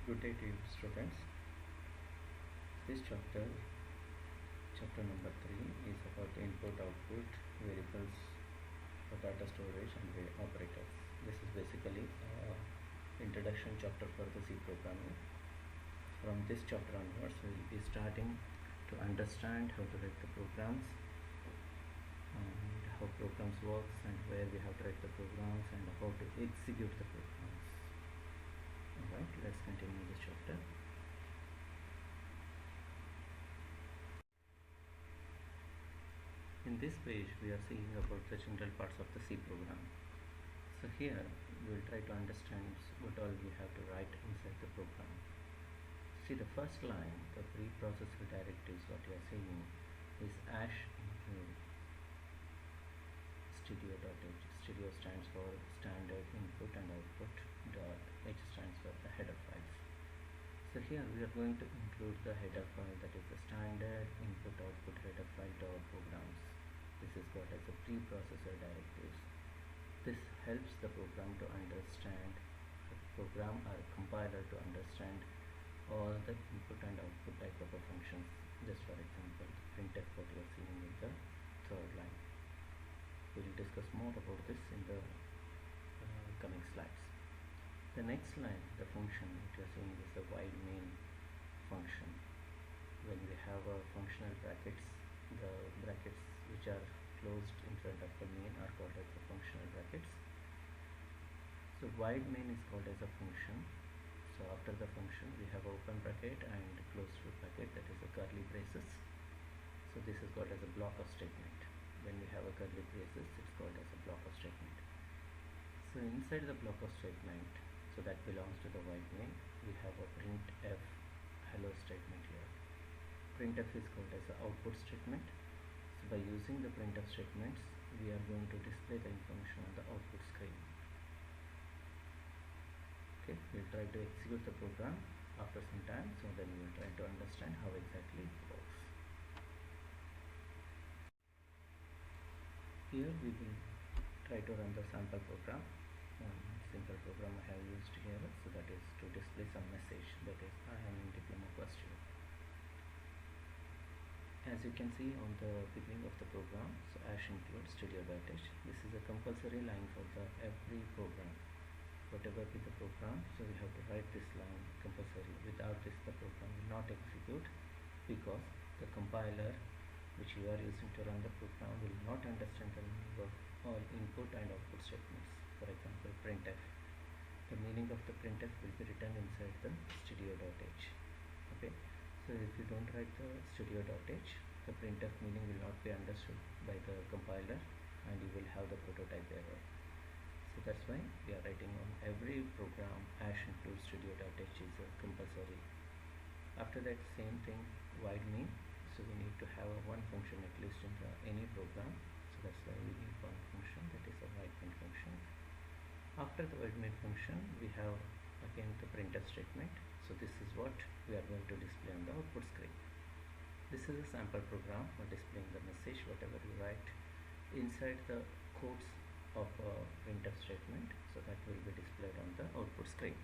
Good day to you, students. This chapter number 3, is about input-output variables for data storage and operators. This is basically introduction chapter for the C programming. From this chapter onwards, we will be starting to understand how to write the programs and how programs works and where we have to write the programs and how to execute the programs. Alright, let's continue this chapter. In this page, we are seeing about the general parts of the C program. So here, we will try to understand what all we have to write inside the program. See, the first line, the preprocessor directives, what you are seeing is ash include stereo.h. Stereo stands for standard input and output. H stands for the header files. So here we are going to include the header file, that is the standard input output header file to our programs. This is called as a preprocessor directives. This helps the program to understand, program or compiler to understand all the input and output type of functions. Just for example, printf, what you are seeing in the third line. We will discuss more about this in the coming slides. The next line, the function which you are seeing is the wide main function. When we have functional brackets, the brackets which are closed in front of the main are called as the functional brackets. So wide main is called as a function. So after the function we have open bracket and closed bracket, that is the curly braces. So this is called as a block of statement. When we have a curly braces, it's called as a block of statement. So inside the block of statement, so that belongs to the wide main, we have a printf hello statement here. Printf is called as the output statement. So by using the printf statements, we are going to display the information on the output screen. Okay, we'll try to execute the program after some time, so then we will try to understand how exactly it works. Here we will try to run the sample program. Simple program I have used here, so that is to display some message, that is I am in diploma first year. As you can see on the beginning of the program, so ash includes stereo.h. This is a compulsory line for the every program. Whatever be the program, so we have to write this line compulsory. Without this, the program will not execute, because the compiler which you are using to run the program will not understand the meaning of all input and output statements. For example, printf. The meaning of the printf will be written inside the stereo.h. Okay. So if you don't write the stereo.h, the printf meaning will not be understood by the compiler and you will have the prototype error. So that's why we are writing on every program ash include stereo.h is compulsory. After that, same thing, wide main. So we need to have one function at least in any program. So that's why we need one function, that is a wide main function. After the wide main function, we have again the printf statement. So this is what we are going to display on the output screen. This is a sample program for displaying the message, whatever you write inside the quotes of a printf statement. So that will be displayed on the output screen.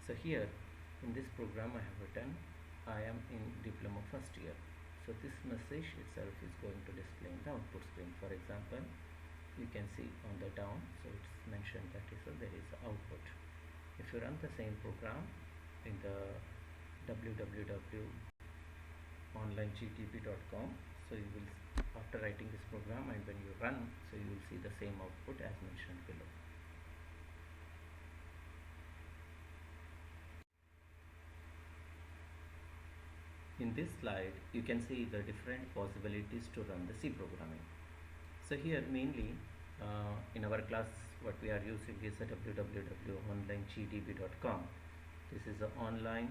So here in this program I have written I am in diploma first year. So this message itself is going to display in the output screen. For example, you can see on the down, so it's mentioned that there is output. If you run the same program in the www.onlinegtp.com, so you will, after writing this program and when you run, so you will see the same output as mentioned below. In this slide, you can see the different possibilities to run the C programming. So here mainly in our class what we are using is a www.onlinegtp.com. This is an online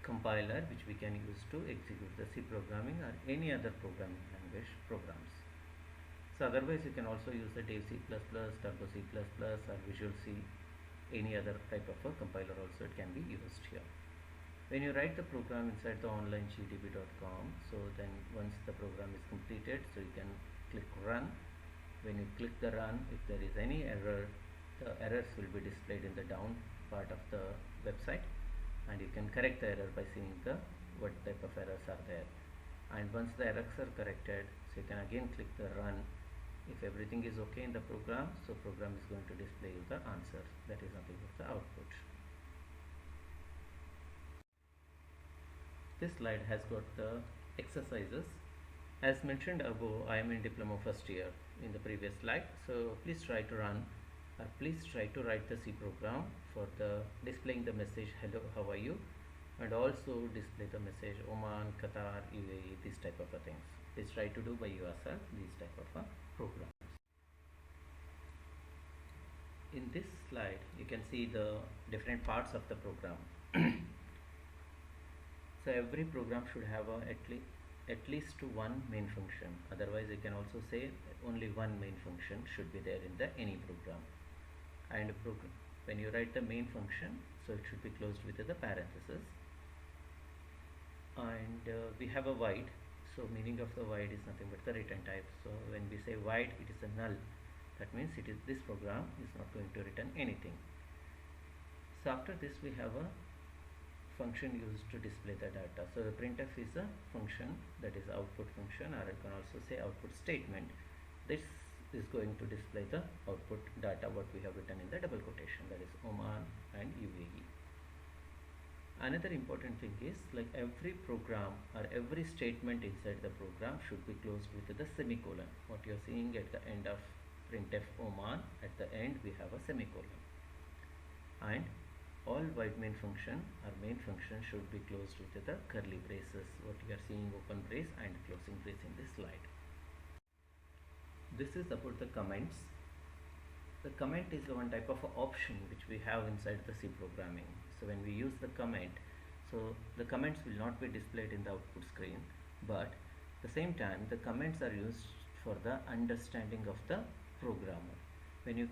compiler which we can use to execute the C programming or any other programming language programs. So otherwise you can also use the Dev C++, Turbo C++ or Visual C, any other type of a compiler also it can be used here. When you write the program inside the onlinegtp.com, so then once the program is completed, so you can click run. When you click the run, if there is any error, the errors will be displayed in the down part of the website. and you can correct the error by seeing the what type of errors are there. And once the errors are corrected, so you can again click the run. If everything is okay in the program, so program is going to display you the answer, that is nothing but the output. This slide has got the exercises. As mentioned above, I am in diploma first year in the previous slide, so please try to run or please try to write the C program for the displaying the message hello, how are you, and also display the message Oman, Qatar, UAE, this type of things. Please try to do by yourself these type of programs. In this slide you can see the different parts of the program. So every program should have at least one main function. Otherwise you can also say only one main function should be there in the any program. And when you write the main function, so it should be closed with the parenthesis. And we have a void. So meaning of the void is nothing but the return type. So when we say void, it is a null. That means this program is not going to return anything. So after this we have a function used to display the data. So the printf is a function, that is output function, or I can also say output statement. This is going to display the output data what we have written in the double quotation, that is Oman and UAE. Another important thing is, like every program or every statement inside the program should be closed with the semicolon. What you are seeing at the end of printf Oman, at the end we have a semicolon. And all void main function or main function should be closed with the curly braces, what you are seeing open brace and closing brace in this slide. This is about the comments. The comment is one type of option which we have inside the C programming. So when we use the comment, so the comments will not be displayed in the output screen, but at the same time the comments are used for the understanding of the programmer. When you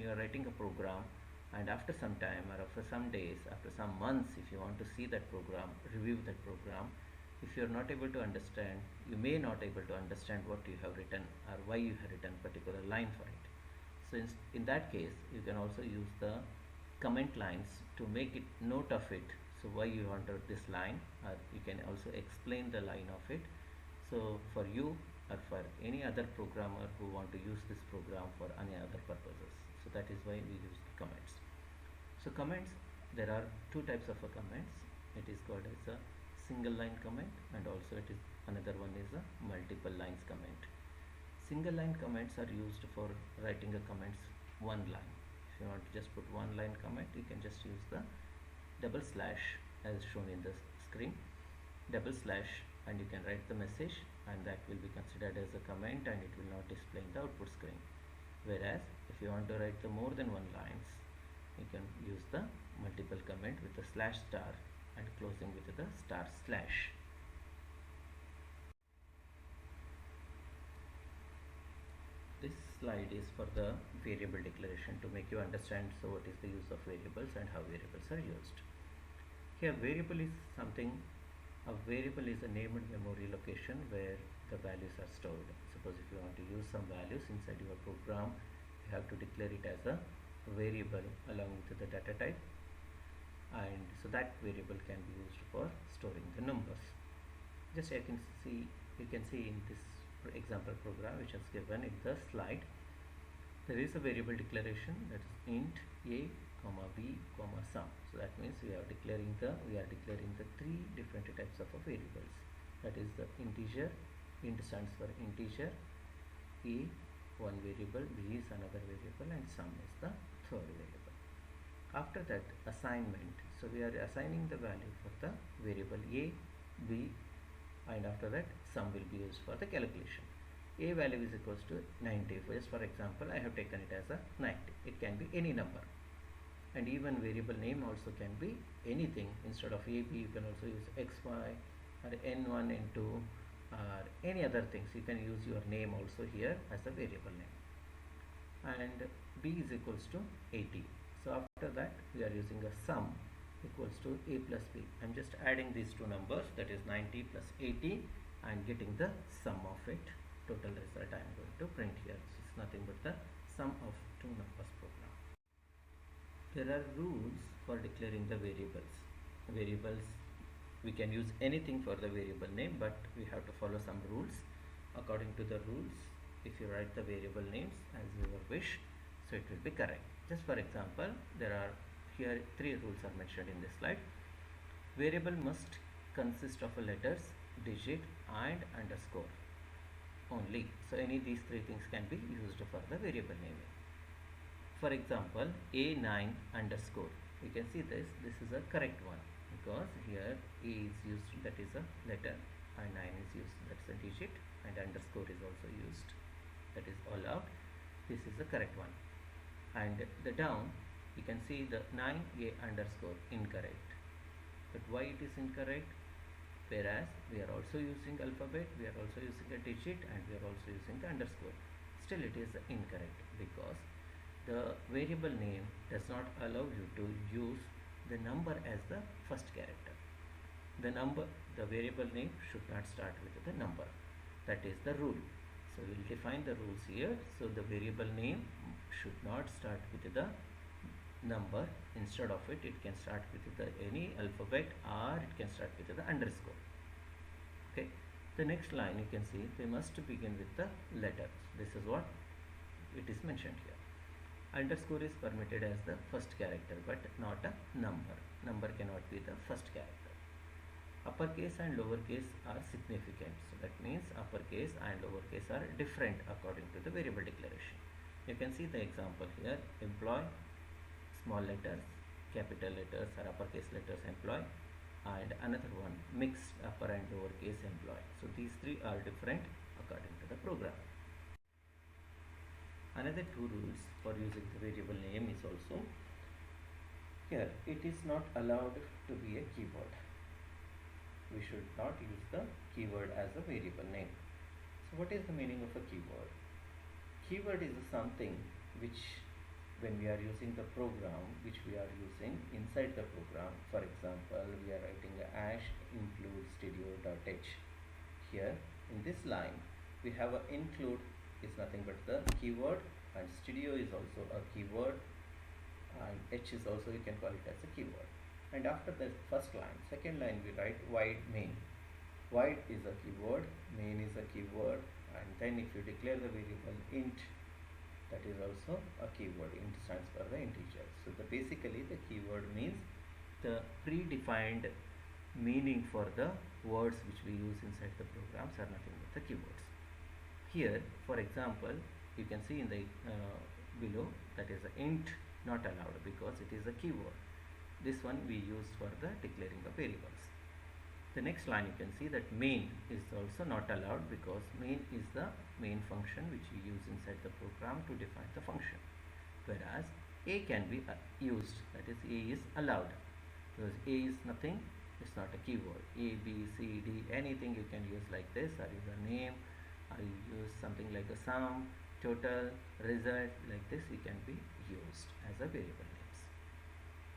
are writing a program, and after some time or after some days, after some months, if you want to see that program, review that program, if you are not able to understand, you may not able to understand what you have written or why you have written particular line for it. So in that case, you can also use the comment lines to make it note of it. So why you wanted this line, or you can also explain the line of it. So for you or for any other programmer who want to use this program for any other purposes. So that is why we use the comments. So comments, there are two types of comments. It is called as a single line comment, and also it is another one is a multiple lines comment. Single line comments are used for writing a comments one line. If you want to just put one line comment, you can just use the double slash as shown in the screen, double slash, and you can write the message, and that will be considered as a comment and it will not display in the output screen. Whereas if you want to write the more than one lines, you can use the multiple comment with the slash star and closing with the star slash. This slide is for the variable declaration to make you understand so what is the use of variables and how variables are used. Here variable is something, a variable is a named memory location where the values are stored. Suppose if you want to use some values inside your program, you have to declare it as a variable along with the data type, and so that variable can be used for storing the numbers. Just you can see in this example program which is given in the slide, there is a variable declaration, that is int a comma b comma sum. So that means we are declaring the three different types of variables. That is the integer, int stands for integer, a one variable, b is another variable, and sum is the third variable. After that assignment, so we are assigning the value for the variable a, b, and after that sum will be used for the calculation. A value is equals to 90. Just for example, I have taken it as a 90. It can be any number, and even variable name also can be anything. Instead of a, b, you can also use xy or n1, n2, or any other things. You can use your name also here as a variable name. And b is equals to 80. So after that we are using a sum equals to a plus b. I am just adding these two numbers, that is 90 plus 80, and getting the sum of it. Total result I am going to print here. This is nothing but the sum of two numbers program. There are rules for declaring the variables. variables, we can use anything for the variable name, but we have to follow some rules. According to the rules, if you write the variable names as your wish, so it will be correct. Just for example, there are here 3 rules are mentioned in this slide. Variable must consist of a letters, digit and underscore only. So any these 3 things can be used for the variable naming. For example, A9 underscore, you can see this is a correct one, because here A is used, that is a letter, and 9 is used, that's a digit, and underscore is also used, that is allowed. This is the correct one. And the down, you can see the 9A underscore, incorrect. But why it is incorrect? Whereas we are also using alphabet, we are also using a digit, and we are also using the underscore. Still it is incorrect, because the variable name does not allow you to use the number as the first character. The variable name should not start with the number. That is the rule. So we will define the rules here. So the variable name should not start with the number. Instead of it can start with any alphabet, or it can start with the underscore. Okay. The next line, you can see they must begin with the letter. This is what it is mentioned here. Underscore is permitted as the first character, but not a number. Number cannot be the first character. Uppercase and lowercase are significant. So that means uppercase and lowercase are different according to the variable declaration. You can see the example here. Employee, small letters, capital letters or uppercase letters, employee, and another one, mixed upper and lowercase, employee. So these 3 are different according to the program. Another 2 rules for using the variable name is also here. It is not allowed to be a keyword. We should not use the keyword as a variable name. So what is the meaning of a keyword? Keyword is something which, when we are using the program, which we are using inside the program, for example, we are writing ash include studio.h. Here in this line we have a include is nothing but the keyword, and studio is also a keyword, and h is also, you can call it as a keyword. And after the first line, second line, we write void main. Void is a keyword, main is a keyword, and then if you declare the variable int, that is also a keyword. Int stands for the integer. So basically the keyword means the predefined meaning for the words which we use inside the programs are nothing but the keywords. Here, for example, you can see in the below, that is int not allowed because it is a keyword. This one we use for the declaring of variables. The next line, you can see that main is also not allowed because main is the main function which we use inside the program to define the function. Whereas a can be used, that is a is allowed, because a is nothing, it's not a keyword. A, B, C, D, anything you can use like this, or use a name, or you use something like a sum, total, result, like this you can be used as a variable names.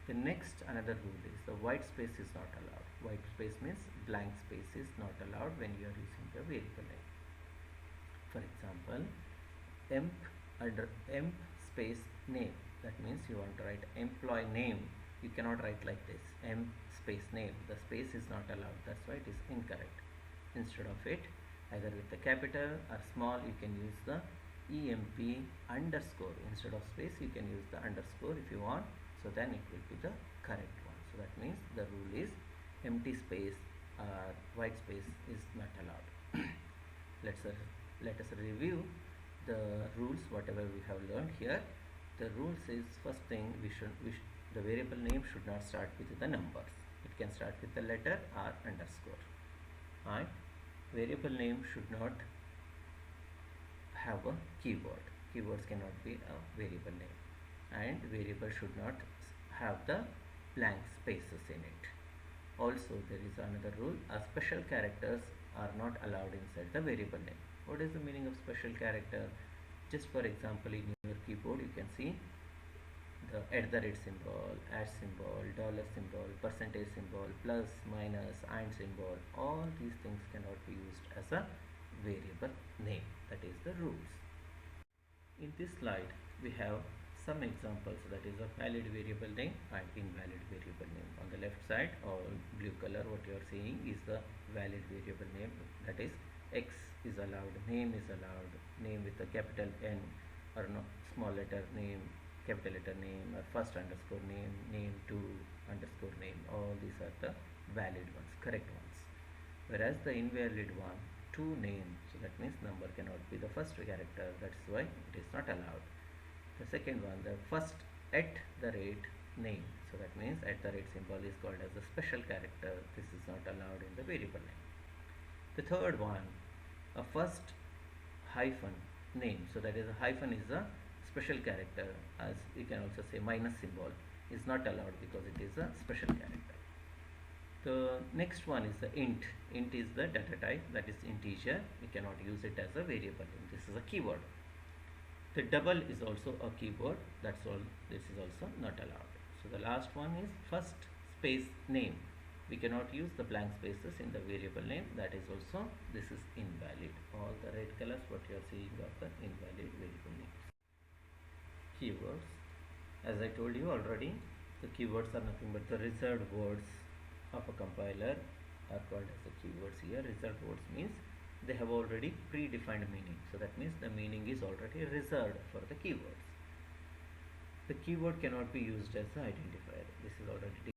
The next another rule is the white space is not allowed. White space means blank space is not allowed when you are using the variable name. For example, emp space name, that means you want to write employee name, you cannot write like this, emp space name, the space is not allowed, that's why it is incorrect. Instead of it, either with the capital or small, you can use the emp underscore. Instead of space, you can use the underscore if you want, so then it will be the correct one. So that means the rule is empty space or white space is not allowed. Let us review the rules whatever we have learned here. The rules is, first thing, the variable name should not start with the numbers. It can start with the letter or underscore. And variable name should not have a keyword. Keywords cannot be a variable name. And variable should not have the blank spaces in it. Also, there is another rule, special characters are not allowed inside the variable name. What is the meaning of special character? Just for example, in your keyboard you can see the @ symbol, symbol, $symbol, percentage symbol, plus, minus, and symbol. All these things cannot be used as a variable name. That is the rules. In this slide we have some examples, that is a valid variable name and invalid variable name. On the left side, or blue color, what you are seeing is the valid variable name, that is X is allowed, name is allowed, name with a capital N, or no, small letter name, capital letter name, or first underscore name, name to underscore name. All these are the valid ones, correct ones. Whereas the invalid one, to name, so that means number cannot be the first character, that's why it is not allowed. The second one, the first at the rate name, so that means at the rate symbol is called as a special character, this is not allowed in the variable name. The third one, a first hyphen name, so that is a hyphen is a special character, as you can also say minus symbol is not allowed because it is a special character. The next one is the int. Int is the data type, that is integer, we cannot use it as a variable, this is a keyword. The double is also a keyword, that's all, this is also not allowed. So the last one is first space name, we cannot use the blank spaces in the variable name, that is also, this is invalid. All the red colors what you are seeing are the invalid variable names. Keywords, as I told you already, the keywords are nothing but the reserved words of a compiler are called as the keywords here. Reserved words means they have already predefined meaning, so that means the meaning is already reserved for the keywords. The keyword cannot be used as an identifier, this is already